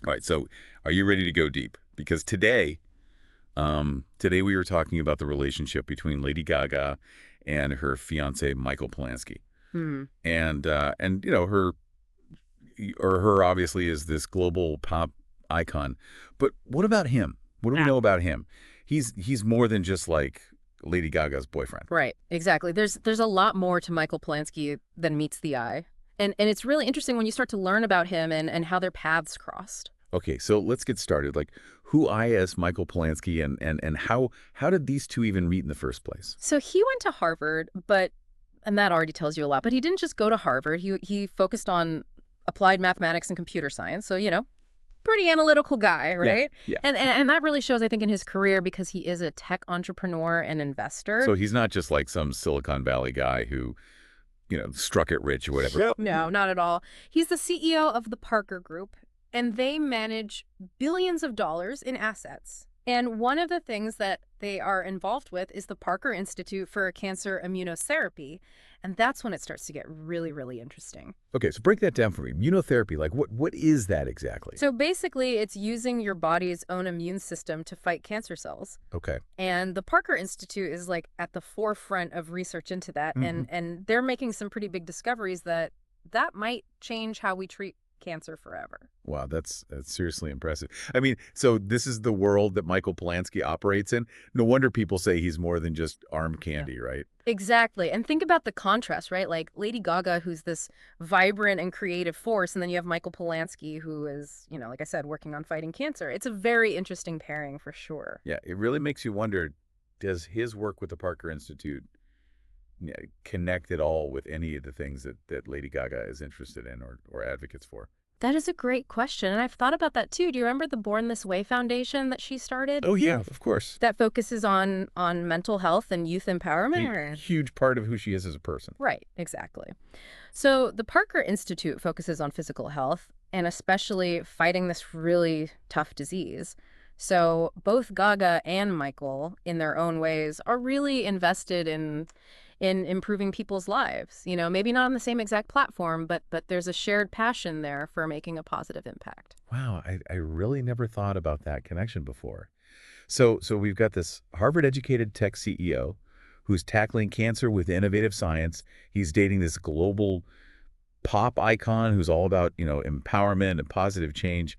All right, so are you ready to go deep? Because today we were talking about the relationship between Lady Gaga and her fiance Michael Polansky, Hmm. and her obviously is this global pop icon, but what about him? What do we Ah. know about him? He's more than just like Lady Gaga's boyfriend. Right, exactly. There's a lot more to Michael Polansky than meets the eye. And it's really interesting when you start to learn about him and how their paths crossed. Okay, so let's get started. Like, who is Michael Polansky, and how did these two even meet in the first place? So he went to Harvard, and that already tells you a lot, but he didn't just go to Harvard. He focused on applied mathematics and computer science. So, pretty analytical guy, Yeah, right? yeah. And that really shows, I think, in his career because he is a tech entrepreneur and investor. So he's not just like some Silicon Valley guy who, struck it rich or whatever. Yep. No, not at all. He's the CEO of the Parker Group, and they manage billions of dollars in assets. And one of the things that they are involved with is the Parker Institute for Cancer Immunotherapy. And that's when it starts to get really, really interesting. Okay, so break that down for me. Immunotherapy, like what is that exactly? So basically, it's using your body's own immune system to fight cancer cells. Okay. And the Parker Institute is like at the forefront of research into that. And they're making some pretty big discoveries that might change how we treat cancer forever. Wow, that's seriously impressive. I mean, so this is the world that Michael Polansky operates in. No wonder people say he's more than just arm candy, right? Exactly. And think about the contrast, right? Like Lady Gaga, who's this vibrant and creative force, and then you have Michael Polansky, who is, like I said, working on fighting cancer. It's a very interesting pairing for sure. Yeah, it really makes you wonder, does his work with the Parker Institute connect at all with any of the things that Lady Gaga is interested in or advocates for? That is a great question. And I've thought about that too. Do you remember the Born This Way Foundation that she started? Oh, yeah, of course. That focuses on mental health and youth empowerment? Huge part of who she is as a person. Right, exactly. So the Parker Institute focuses on physical health and especially fighting this really tough disease. So both Gaga and Michael, in their own ways, are really invested in improving people's lives. Maybe not on the same exact platform, but there's a shared passion there for making a positive impact. Wow, I really never thought about that connection before. So we've got this Harvard-educated tech CEO who's tackling cancer with innovative science. He's dating this global pop icon who's all about, empowerment and positive change.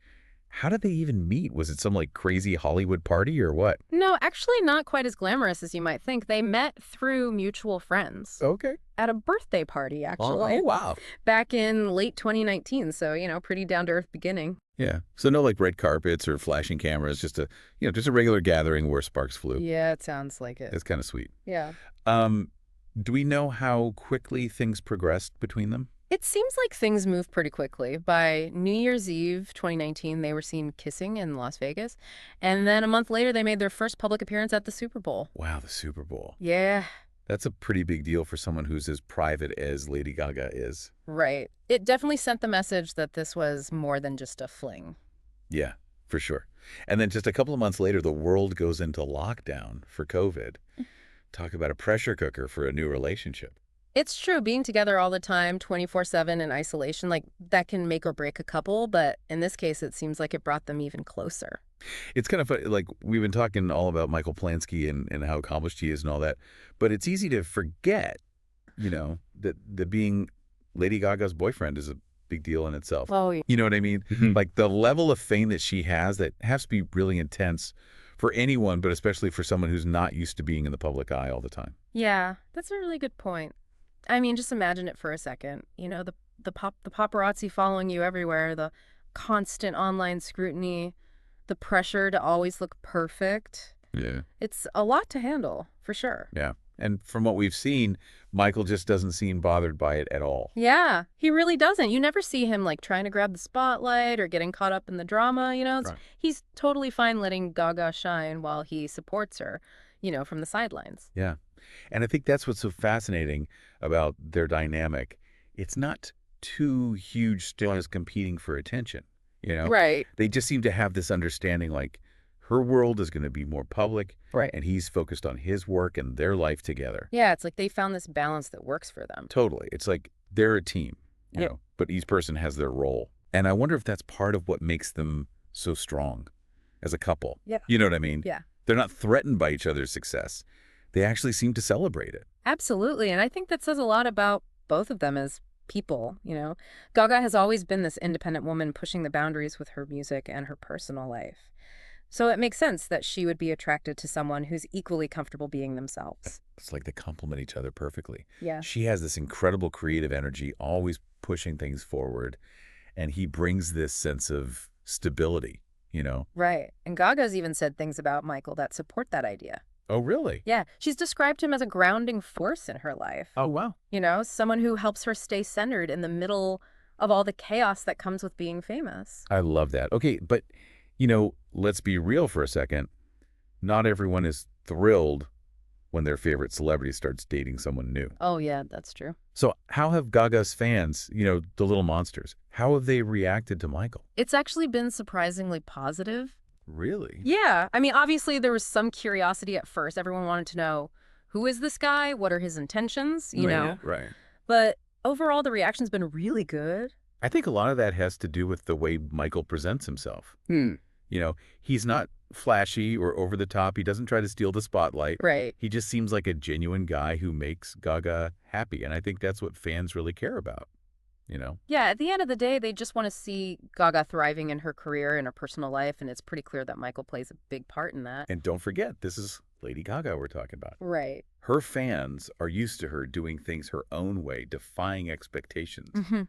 How did they even meet? Was it some like crazy Hollywood party or what? No, actually not quite as glamorous as you might think. They met through mutual friends. Okay. At a birthday party, actually. Oh, wow. Back in late 2019, so, pretty down-to-earth beginning. Yeah. So no like red carpets or flashing cameras, just a regular gathering where sparks flew. Yeah, it sounds like it. It's kind of sweet. Yeah. Do we know how quickly things progressed between them? It seems like things move pretty quickly. By New Year's Eve 2019, they were seen kissing in Las Vegas. And then a month later, they made their first public appearance at the Super Bowl. Wow, the Super Bowl. Yeah. That's a pretty big deal for someone who's as private as Lady Gaga is. Right. It definitely sent the message that this was more than just a fling. Yeah, for sure. And then just a couple of months later, the world goes into lockdown for COVID. Talk about a pressure cooker for a new relationship. It's true. Being together all the time, 24/7 in isolation, like that can make or break a couple. But in this case, it seems like it brought them even closer. It's kind of funny, like we've been talking all about Michael Polansky and how accomplished he is and all that, but it's easy to forget, that being Lady Gaga's boyfriend is a big deal in itself. Oh, yeah. You know what I mean? Like the level of fame that she has that has to be really intense for anyone, but especially for someone who's not used to being in the public eye all the time. Yeah, that's a really good point. I mean, just imagine it for a second. The paparazzi following you everywhere, the constant online scrutiny, the pressure to always look perfect. Yeah. It's a lot to handle, for sure. Yeah. And from what we've seen, Michael just doesn't seem bothered by it at all. Yeah, he really doesn't. You never see him like trying to grab the spotlight or getting caught up in the drama, Right. He's totally fine letting Gaga shine while he supports her, from the sidelines. Yeah. And I think that's what's so fascinating about their dynamic. It's not two huge stars competing for attention, Right. They just seem to have this understanding like her world is going to be more public, Right. and he's focused on his work and their life together. Yeah, it's like they found this balance that works for them. Totally. It's like they're a team, Yep. but each person has their role. And I wonder if that's part of what makes them so strong as a couple. Yeah. You know what I mean? Yeah. They're not threatened by each other's success. They actually seem to celebrate it. Absolutely. And I think that says a lot about both of them as people, you know. Gaga has always been this independent woman pushing the boundaries with her music and her personal life. So it makes sense that she would be attracted to someone who's equally comfortable being themselves. It's like they complement each other perfectly. Yeah. She has this incredible creative energy, always pushing things forward, and he brings this sense of stability, you know? Right. And Gaga's even said things about Michael that support that idea. Oh, really? Yeah. She's described him as a grounding force in her life. Oh, wow. You know, someone who helps her stay centered in the middle of all the chaos that comes with being famous. I love that. Okay, but, let's be real for a second. Not everyone is thrilled when their favorite celebrity starts dating someone new. Oh, yeah, that's true. So how have Gaga's fans, the little monsters, how have they reacted to Michael? It's actually been surprisingly positive. Really? Yeah. I mean, obviously, there was some curiosity at first. Everyone wanted to know, who is this guy? What are his intentions? You know? Right. But overall, the reaction's been really good. I think a lot of that has to do with the way Michael presents himself. He's not flashy or over the top. He doesn't try to steal the spotlight. Right. He just seems like a genuine guy who makes Gaga happy. And I think that's what fans really care about, Yeah, at the end of the day, they just want to see Gaga thriving in her career and her personal life, and it's pretty clear that Michael plays a big part in that. And don't forget, this is Lady Gaga we're talking about. Right. Her fans are used to her doing things her own way, defying expectations. Mm-hmm.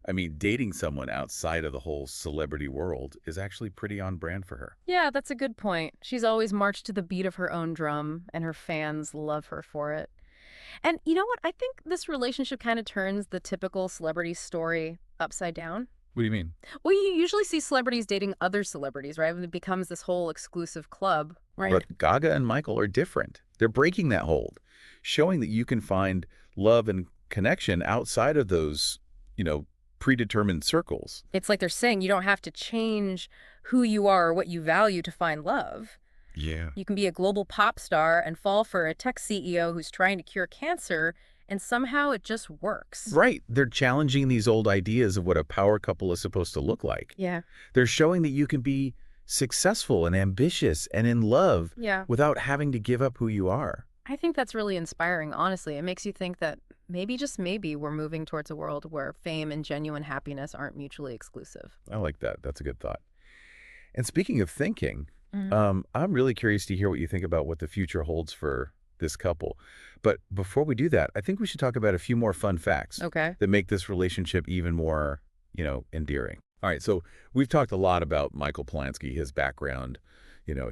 I mean, dating someone outside of the whole celebrity world is actually pretty on brand for her. Yeah, that's a good point. She's always marched to the beat of her own drum, and her fans love her for it. And you know what? I think this relationship kind of turns the typical celebrity story upside down. What do you mean? Well, you usually see celebrities dating other celebrities, right? It becomes this whole exclusive club, right? But Gaga and Michael are different. They're breaking that hold, showing that you can find love and connection outside of those, predetermined circles. It's like they're saying you don't have to change who you are or what you value to find love. Yeah. You can be a global pop star and fall for a tech CEO who's trying to cure cancer, and somehow it just works. Right. They're challenging these old ideas of what a power couple is supposed to look like. Yeah. They're showing that you can be successful and ambitious and in love without having to give up who you are. I think that's really inspiring, honestly. It makes you think that maybe, just maybe, we're moving towards a world where fame and genuine happiness aren't mutually exclusive. I like that. That's a good thought. And speaking of thinking, Mhm. I'm really curious to hear what you think about what the future holds for this couple. But before we do that, I think we should talk about a few more fun facts Okay. that make this relationship even more, endearing. All right, so we've talked a lot about Michael Polansky, his background,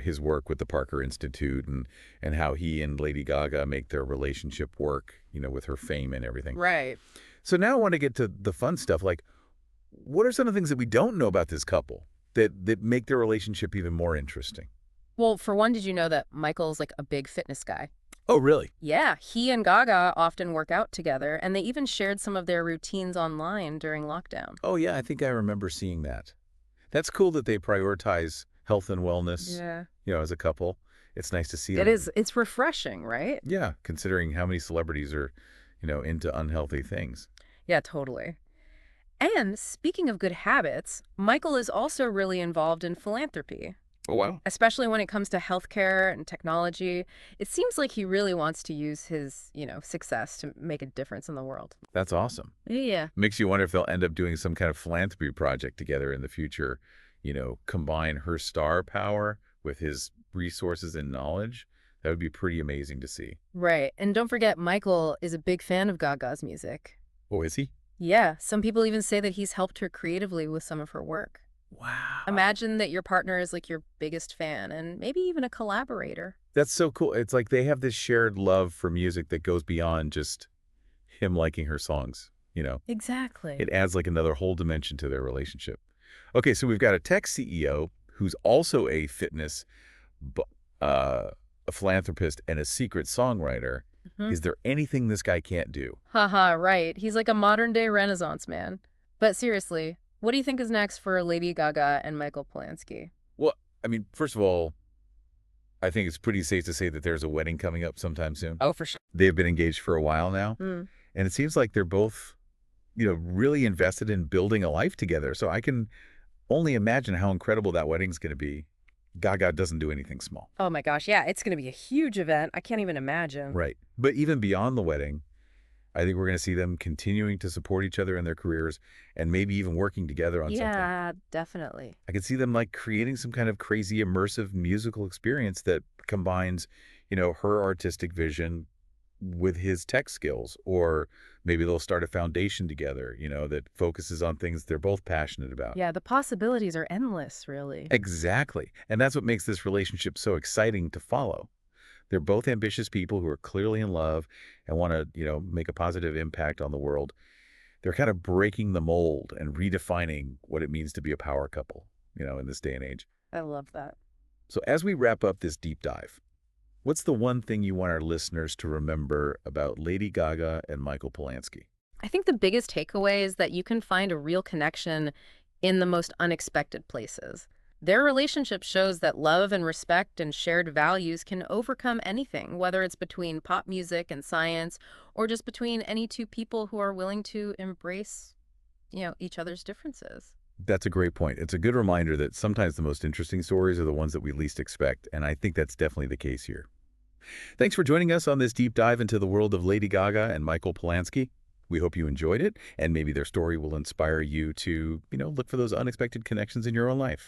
his work with the Parker Institute and how he and Lady Gaga make their relationship work, with her fame and everything. Right. So now I want to get to the fun stuff. Like, what are some of the things that we don't know about this couple that make their relationship even more interesting? Well, for one, did you know that Michael's like a big fitness guy? Oh, really? Yeah, he and Gaga often work out together, and they even shared some of their routines online during lockdown. Oh, yeah, I think I remember seeing that. That's cool that they prioritize health and wellness, Yeah. as a couple. It's nice to see It them. is. It's refreshing, right? Yeah, considering how many celebrities are, into unhealthy things. Yeah, totally. And speaking of good habits, Michael is also really involved in philanthropy, Oh, wow. especially when it comes to healthcare and technology. It seems like he really wants to use his, success to make a difference in the world. That's awesome. Yeah. Makes you wonder if they'll end up doing some kind of philanthropy project together in the future, combine her star power with his resources and knowledge. That would be pretty amazing to see. Right. And don't forget, Michael is a big fan of Gaga's music. Oh, is he? Yeah, some people even say that he's helped her creatively with some of her work. Wow. Imagine that your partner is like your biggest fan and maybe even a collaborator. That's so cool. It's like they have this shared love for music that goes beyond just him liking her songs, Exactly. It adds like another whole dimension to their relationship. Okay, so we've got a tech CEO who's also a fitness, a philanthropist, and a secret songwriter. Mhm. Is there anything this guy can't do? Haha, right. He's like a modern-day Renaissance man. But seriously, what do you think is next for Lady Gaga and Michael Polansky? Well, I mean, first of all, I think it's pretty safe to say that there's a wedding coming up sometime soon. Oh, for sure. They've been engaged for a while now, Mm. and it seems like they're both, really invested in building a life together. So I can only imagine how incredible that wedding's going to be. Gaga doesn't do anything small. Oh my gosh, yeah, it's going to be a huge event. I can't even imagine. Right. But even beyond the wedding, I think we're going to see them continuing to support each other in their careers and maybe even working together on something. Yeah, definitely. I could see them like creating some kind of crazy immersive musical experience that combines, her artistic vision with his tech skills. Or maybe they'll start a foundation together, that focuses on things they're both passionate about. Yeah, the possibilities are endless, really. Exactly. And that's what makes this relationship so exciting to follow. They're both ambitious people who are clearly in love and want to, make a positive impact on the world. They're kind of breaking the mold and redefining what it means to be a power couple, in this day and age. I love that. So as we wrap up this deep dive, what's the one thing you want our listeners to remember about Lady Gaga and Michael Polansky? I think the biggest takeaway is that you can find a real connection in the most unexpected places. Their relationship shows that love and respect and shared values can overcome anything, whether it's between pop music and science or just between any two people who are willing to embrace, each other's differences. That's a great point. It's a good reminder that sometimes the most interesting stories are the ones that we least expect, and I think that's definitely the case here. Thanks for joining us on this deep dive into the world of Lady Gaga and Michael Polansky. We hope you enjoyed it, and maybe their story will inspire you to, look for those unexpected connections in your own life.